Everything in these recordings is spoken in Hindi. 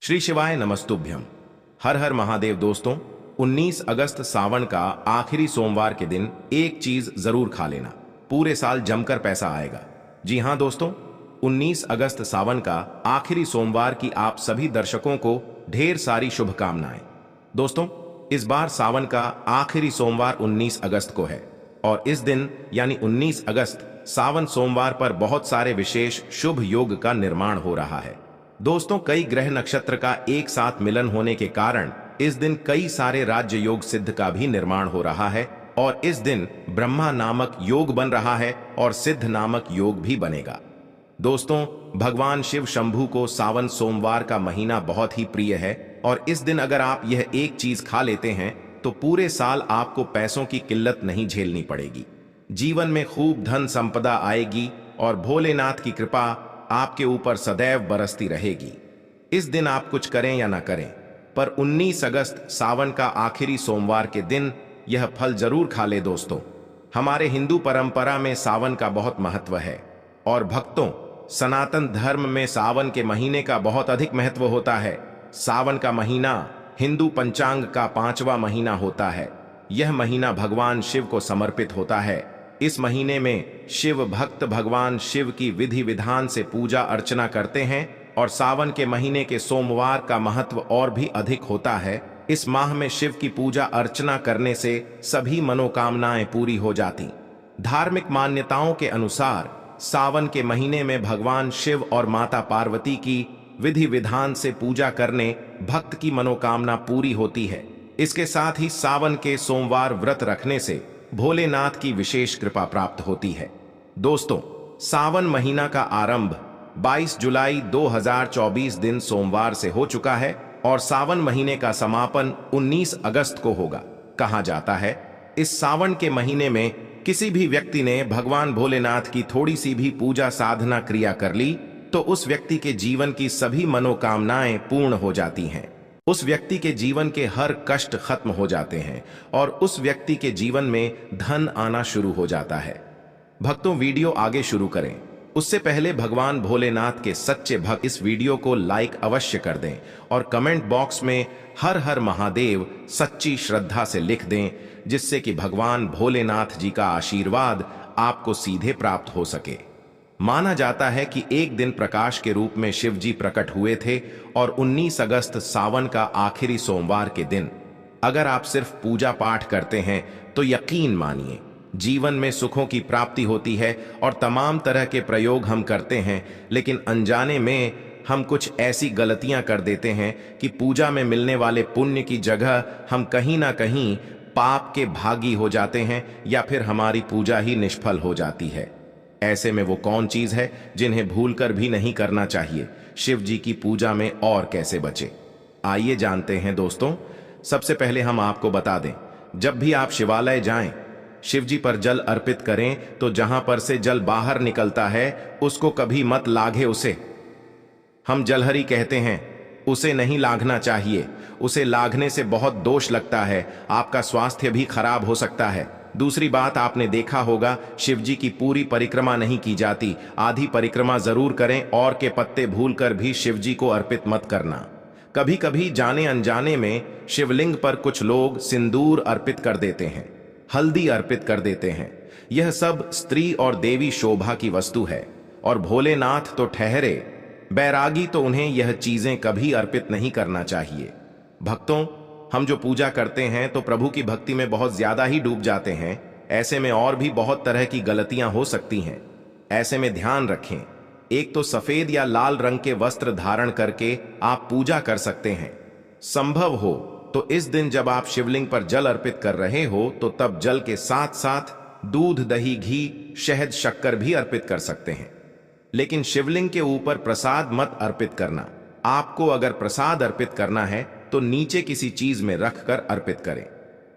श्री शिवाय नमस्तुभ्यम। हर हर महादेव। दोस्तों, 19 अगस्त सावन का आखिरी सोमवार के दिन एक चीज जरूर खा लेना, पूरे साल जमकर पैसा आएगा। जी हां दोस्तों, 19 अगस्त सावन का आखिरी सोमवार की आप सभी दर्शकों को ढेर सारी शुभकामनाएं। दोस्तों, इस बार सावन का आखिरी सोमवार 19 अगस्त को है और इस दिन यानी 19 अगस्त सावन सोमवार पर बहुत सारे विशेष शुभ योग का निर्माण हो रहा है। दोस्तों, कई ग्रह नक्षत्र का एक साथ मिलन होने के कारण इस दिन कई सारे राज्य योग सिद्ध का भी निर्माण हो रहा है और इस दिन ब्रह्मा नामक योग बन रहा है और सिद्ध नामक योग भी बनेगा। दोस्तों, भगवान शिव शंभू को सावन सोमवार का महीना बहुत ही प्रिय है और इस दिन अगर आप यह एक चीज खा लेते हैं तो पूरे साल आपको पैसों की किल्लत नहीं झेलनी पड़ेगी। जीवन में खूब धन संपदा आएगी और भोलेनाथ की कृपा आपके ऊपर सदैव बरसती रहेगी। इस दिन आप कुछ करें या ना करें, पर 19 अगस्त सावन का आखिरी सोमवार के दिन यह फल जरूर खा ले। दोस्तों, हमारे हिंदू परंपरा में सावन का बहुत महत्व है और भक्तों, सनातन धर्म में सावन के महीने का बहुत अधिक महत्व होता है। सावन का महीना हिंदू पंचांग का 5वां महीना होता है। यह महीना भगवान शिव को समर्पित होता है। इस महीने में शिव भक्त भगवान शिव की विधि विधान से पूजा अर्चना करते हैं और सावन के महीने के सोमवार का महत्व और भी अधिक होता है। इस माह में शिव की पूजा अर्चना करने से सभी मनोकामनाएं पूरी हो जाती। धार्मिक मान्यताओं के अनुसार सावन के महीने में भगवान शिव और माता पार्वती की विधि विधान से पूजा करने भक्त की मनोकामना पूरी होती है। इसके साथ ही सावन के सोमवार व्रत रखने से भोलेनाथ की विशेष कृपा प्राप्त होती है। दोस्तों, सावन महीना का आरंभ 22 जुलाई 2024 दिन सोमवार से हो चुका है और सावन महीने का समापन 19 अगस्त को होगा। कहा जाता है, इस सावन के महीने में किसी भी व्यक्ति ने भगवान भोलेनाथ की थोड़ी सी भी पूजा साधना क्रिया कर ली तो उस व्यक्ति के जीवन की सभी मनोकामनाएं पूर्ण हो जाती हैं। उस व्यक्ति के जीवन के हर कष्ट खत्म हो जाते हैं और उस व्यक्ति के जीवन में धन आना शुरू हो जाता है। भक्तों, वीडियो आगे शुरू करें उससे पहले भगवान भोलेनाथ के सच्चे भक्त इस वीडियो को लाइक अवश्य कर दें और कमेंट बॉक्स में हर हर महादेव सच्ची श्रद्धा से लिख दें, जिससे कि भगवान भोलेनाथ जी का आशीर्वाद आपको सीधे प्राप्त हो सके। माना जाता है कि एक दिन प्रकाश के रूप में शिव जी प्रकट हुए थे और 19 अगस्त सावन का आखिरी सोमवार के दिन अगर आप सिर्फ पूजा पाठ करते हैं तो यकीन मानिए जीवन में सुखों की प्राप्ति होती है। और तमाम तरह के प्रयोग हम करते हैं, लेकिन अनजाने में हम कुछ ऐसी गलतियां कर देते हैं कि पूजा में मिलने वाले पुण्य की जगह हम कहीं ना कहीं पाप के भागी हो जाते हैं या फिर हमारी पूजा ही निष्फल हो जाती है। ऐसे में वो कौन चीज है जिन्हें भूलकर भी नहीं करना चाहिए? शिव जी की पूजा में और कैसे बचे, आइए जानते हैं। दोस्तों, सबसे पहले हम आपको बता दें, जब भी आप शिवालय जाएं, शिव जी पर जल अर्पित करें तो जहां पर से जल बाहर निकलता है उसको कभी मत लाघे। उसे हम जलहरी कहते हैं, उसे नहीं लाघना चाहिए। उसे लाघने से बहुत दोष लगता है, आपका स्वास्थ्य भी खराब हो सकता है। दूसरी बात, आपने देखा होगा शिव जी की पूरी परिक्रमा नहीं की जाती, आधी परिक्रमा जरूर करें और के पत्ते भूलकर भी शिव जी को अर्पित मत करना। कभी कभी जाने अनजाने में शिवलिंग पर कुछ लोग सिंदूर अर्पित कर देते हैं, हल्दी अर्पित कर देते हैं। यह सब स्त्री और देवी शोभा की वस्तु है और भोलेनाथ तो ठहरे बैरागी, तो उन्हें यह चीजें कभी अर्पित नहीं करना चाहिए। भक्तों, हम जो पूजा करते हैं तो प्रभु की भक्ति में बहुत ज्यादा ही डूब जाते हैं। ऐसे में और भी बहुत तरह की गलतियां हो सकती हैं। ऐसे में ध्यान रखें, एक तो सफेद या लाल रंग के वस्त्र धारण करके आप पूजा कर सकते हैं। संभव हो तो इस दिन जब आप शिवलिंग पर जल अर्पित कर रहे हो तो तब जल के साथ साथ दूध, दही, घी, शहद, शक्कर भी अर्पित कर सकते हैं। लेकिन शिवलिंग के ऊपर प्रसाद मत अर्पित करना। आपको अगर प्रसाद अर्पित करना है तो नीचे किसी चीज में रखकर अर्पित करें।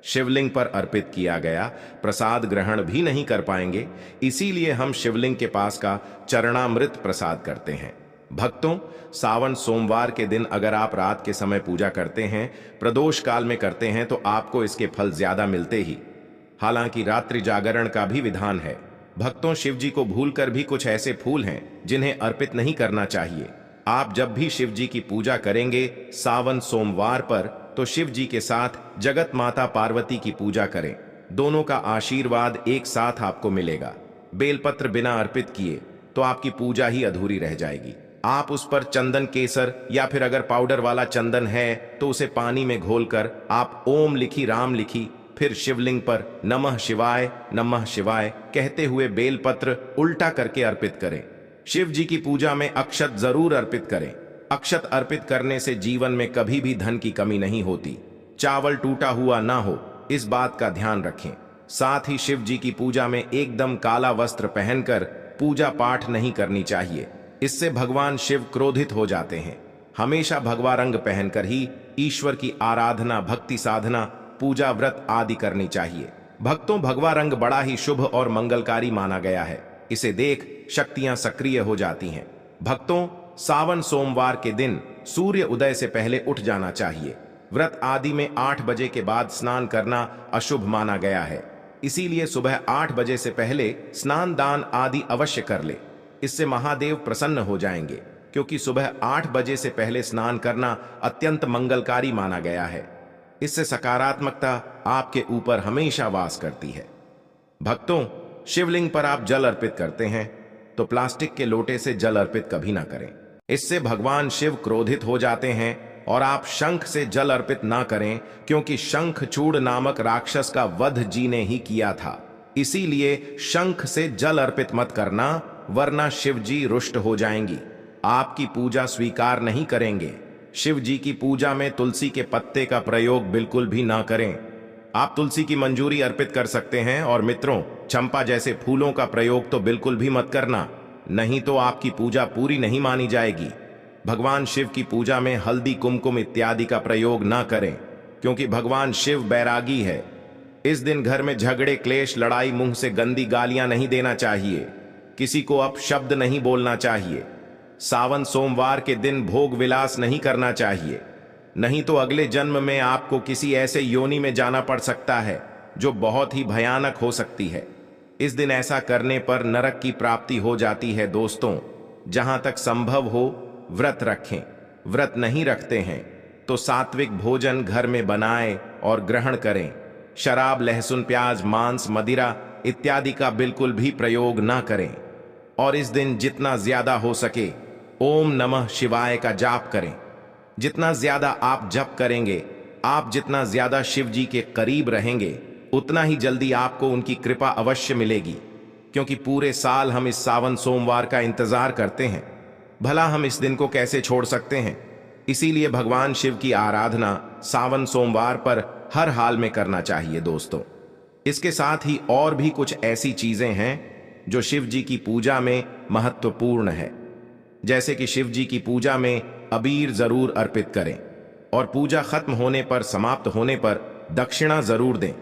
शिवलिंग पर अर्पित किया गया प्रसाद ग्रहण भी नहीं कर पाएंगे, इसीलिए हम शिवलिंग के पास का चरणामृत प्रसाद करते हैं। भक्तों, सावन सोमवार के दिन अगर आप रात के समय पूजा करते हैं, प्रदोष काल में करते हैं, तो आपको इसके फल ज्यादा मिलते ही। हालांकि रात्रि जागरण का भी विधान है। भक्तों, शिव जी को भूलकर भी कुछ ऐसे फूल हैं जिन्हें अर्पित नहीं करना चाहिए। आप जब भी शिव जी की पूजा करेंगे सावन सोमवार पर, तो शिव जी के साथ जगत माता पार्वती की पूजा करें। दोनों का आशीर्वाद एक साथ आपको मिलेगा। बेलपत्र बिना अर्पित किए तो आपकी पूजा ही अधूरी रह जाएगी। आप उस पर चंदन केसर या फिर अगर पाउडर वाला चंदन है तो उसे पानी में घोलकर आप ओम लिखी राम लिखी, फिर शिवलिंग पर नमः शिवाय कहते हुए बेलपत्र उल्टा करके अर्पित करें। शिव जी की पूजा में अक्षत जरूर अर्पित करें। अक्षत अर्पित करने से जीवन में कभी भी धन की कमी नहीं होती। चावल टूटा हुआ ना हो, इस बात का ध्यान रखें। साथ ही शिव जी की पूजा में एकदम काला वस्त्र पहनकर पूजा पाठ नहीं करनी चाहिए, इससे भगवान शिव क्रोधित हो जाते हैं। हमेशा भगवा रंग पहनकर ही ईश्वर की आराधना, भक्ति साधना, पूजा व्रत आदि करनी चाहिए। भक्तों, भगवा रंग बड़ा ही शुभ और मंगलकारी माना गया है। इसे देख शक्तियां सक्रिय हो जाती हैं। भक्तों, सावन सोमवार के दिन सूर्य उदय से पहले उठ जाना चाहिए। व्रत आदि में 8 बजे के बाद स्नान करना अशुभ माना गया है, इसीलिए सुबह 8 बजे से पहले स्नान दान आदि अवश्य कर ले। इससे महादेव प्रसन्न हो जाएंगे, क्योंकि सुबह 8 बजे से पहले स्नान करना अत्यंत मंगलकारी माना गया है। इससे सकारात्मकता आपके ऊपर हमेशा वास करती है। भक्तों, शिवलिंग पर आप जल अर्पित करते हैं तो प्लास्टिक के लोटे से जल अर्पित कभी ना करें। इससे भगवान शिव क्रोधित हो जाते हैं। और आप शंख से जल अर्पित ना करें, क्योंकि शंखचूड़ नामक राक्षस का वध जी ने ही किया था। इसीलिए शंख से जल अर्पित मत करना, वरना शिव जी रुष्ट हो जाएंगी, आपकी पूजा स्वीकार नहीं करेंगे। शिव जी की पूजा में तुलसी के पत्ते का प्रयोग बिल्कुल भी ना करें। आप तुलसी की मंजूरी अर्पित कर सकते हैं, और मित्रों, चंपा जैसे फूलों का प्रयोग तो बिल्कुल भी मत करना, नहीं तो आपकी पूजा पूरी नहीं मानी जाएगी। भगवान शिव की पूजा में हल्दी, कुमकुम इत्यादि का प्रयोग ना करें, क्योंकि भगवान शिव बैरागी है। इस दिन घर में झगड़े, क्लेश, लड़ाई, मुंह से गंदी गालियां नहीं देना चाहिए, किसी को अपशब्द नहीं बोलना चाहिए। सावन सोमवार के दिन भोग विलास नहीं करना चाहिए, नहीं तो अगले जन्म में आपको किसी ऐसे योनि में जाना पड़ सकता है जो बहुत ही भयानक हो सकती है। इस दिन ऐसा करने पर नरक की प्राप्ति हो जाती है। दोस्तों, जहां तक संभव हो व्रत रखें। व्रत नहीं रखते हैं तो सात्विक भोजन घर में बनाएं और ग्रहण करें। शराब, लहसुन, प्याज, मांस, मदिरा इत्यादि का बिल्कुल भी प्रयोग ना करें। और इस दिन जितना ज्यादा हो सके ओम नमः शिवाय का जाप करें। जितना ज्यादा आप जप करेंगे, आप जितना ज्यादा शिव जी के करीब रहेंगे, उतना ही जल्दी आपको उनकी कृपा अवश्य मिलेगी। क्योंकि पूरे साल हम इस सावन सोमवार का इंतजार करते हैं, भला हम इस दिन को कैसे छोड़ सकते हैं। इसीलिए भगवान शिव की आराधना सावन सोमवार पर हर हाल में करना चाहिए। दोस्तों, इसके साथ ही और भी कुछ ऐसी चीजें हैं जो शिव जी की पूजा में महत्वपूर्ण है। जैसे कि शिव जी की पूजा में अबीर जरूर अर्पित करें, और पूजा खत्म होने पर, समाप्त होने पर दक्षिणा जरूर दें।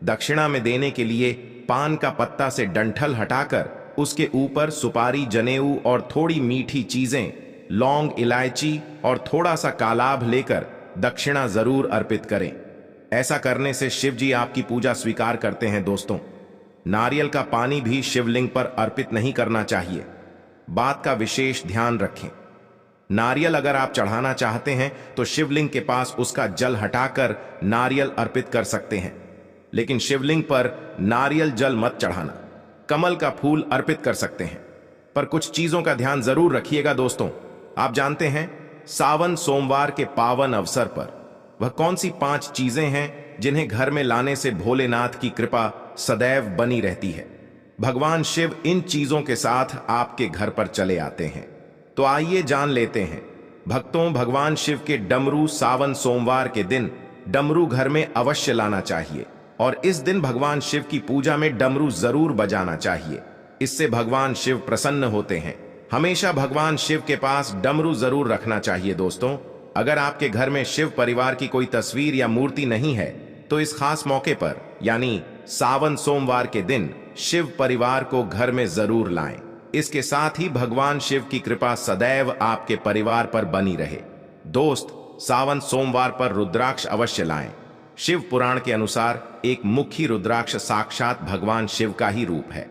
दक्षिणा में देने के लिए पान का पत्ता से डंठल हटाकर उसके ऊपर सुपारी, जनेऊ और थोड़ी मीठी चीजें, लौंग, इलायची और थोड़ा सा कालाभ लेकर दक्षिणा जरूर अर्पित करें। ऐसा करने से शिव जी आपकी पूजा स्वीकार करते हैं। दोस्तों, नारियल का पानी भी शिवलिंग पर अर्पित नहीं करना चाहिए, बात का विशेष ध्यान रखें। नारियल अगर आप चढ़ाना चाहते हैं तो शिवलिंग के पास उसका जल हटाकर नारियल अर्पित कर सकते हैं, लेकिन शिवलिंग पर नारियल जल मत चढ़ाना। कमल का फूल अर्पित कर सकते हैं, पर कुछ चीजों का ध्यान जरूर रखिएगा। दोस्तों, आप जानते हैं सावन सोमवार के पावन अवसर पर वह कौन सी 5 चीजें हैं जिन्हें घर में लाने से भोलेनाथ की कृपा सदैव बनी रहती है। भगवान शिव इन चीजों के साथ आपके घर पर चले आते हैं, तो आइए जान लेते हैं। भक्तों, भगवान शिव के डमरू सावन सोमवार के दिन डमरू घर में अवश्य लाना चाहिए, और इस दिन भगवान शिव की पूजा में डमरू जरूर बजाना चाहिए। इससे भगवान शिव प्रसन्न होते हैं। हमेशा भगवान शिव के पास डमरू जरूर रखना चाहिए। दोस्तों, अगर आपके घर में शिव परिवार की कोई तस्वीर या मूर्ति नहीं है तो इस खास मौके पर, यानी सावन सोमवार के दिन, शिव परिवार को घर में जरूर लाएं। इसके साथ ही भगवान शिव की कृपा सदैव आपके परिवार पर बनी रहे। दोस्त, सावन सोमवार पर रुद्राक्ष अवश्य लाएं। शिव पुराण के अनुसार एक मुखी रुद्राक्ष साक्षात भगवान शिव का ही रूप है।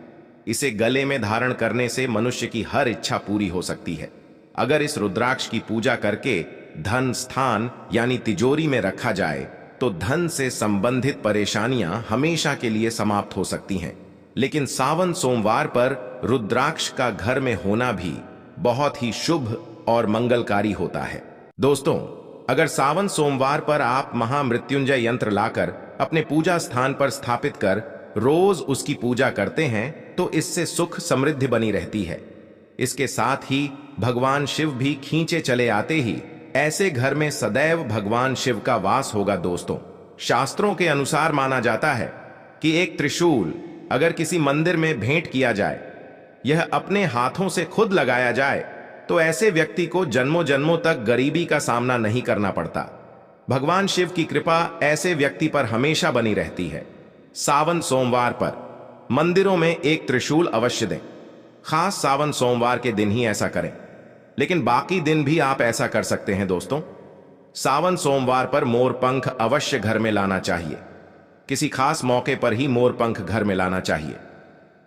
इसे गले में धारण करने से मनुष्य की हर इच्छा पूरी हो सकती है। अगर इस रुद्राक्ष की पूजा करके धन स्थान यानी तिजोरी में रखा जाए तो धन से संबंधित परेशानियां हमेशा के लिए समाप्त हो सकती हैं। लेकिन सावन सोमवार पर रुद्राक्ष का घर में होना भी बहुत ही शुभ और मंगलकारी होता है। दोस्तों, अगर सावन सोमवार पर आप महामृत्युंजय यंत्र लाकर अपने पूजा स्थान पर स्थापित कर रोज उसकी पूजा करते हैं तो इससे सुख समृद्धि बनी रहती है। इसके साथ ही भगवान शिव भी खींचे चले आते ही ऐसे घर में सदैव भगवान शिव का वास होगा। दोस्तों, शास्त्रों के अनुसार माना जाता है कि एक त्रिशूल अगर किसी मंदिर में भेंट किया जाए, यह अपने हाथों से खुद लगाया जाए, तो ऐसे व्यक्ति को जन्मों जन्मों तक गरीबी का सामना नहीं करना पड़ता। भगवान शिव की कृपा ऐसे व्यक्ति पर हमेशा बनी रहती है। सावन सोमवार पर मंदिरों में एक त्रिशूल अवश्य दें। खास सावन सोमवार के दिन ही ऐसा करें, लेकिन बाकी दिन भी आप ऐसा कर सकते हैं। दोस्तों, सावन सोमवार पर मोर पंख अवश्य घर में लाना चाहिए। किसी खास मौके पर ही मोर पंख घर में लाना चाहिए।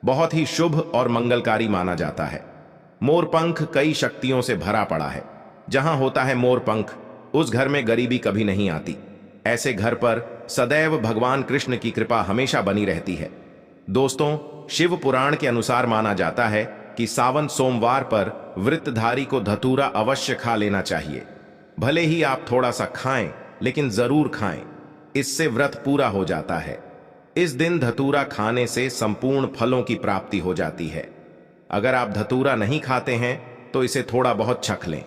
बहुत ही शुभ और मंगलकारी माना जाता है। मोर पंख कई शक्तियों से भरा पड़ा है। जहां होता है मोर पंख, उस घर में गरीबी कभी नहीं आती। ऐसे घर पर सदैव भगवान कृष्ण की कृपा हमेशा बनी रहती है। दोस्तों, शिव पुराण के अनुसार माना जाता है कि सावन सोमवार पर व्रतधारी को धतूरा अवश्य खा लेना चाहिए। भले ही आप थोड़ा सा खाएं, लेकिन जरूर खाएं। इससे व्रत पूरा हो जाता है। इस दिन धतूरा खाने से संपूर्ण फलों की प्राप्ति हो जाती है। अगर आप धतूरा नहीं खाते हैं तो इसे थोड़ा बहुत चख लें।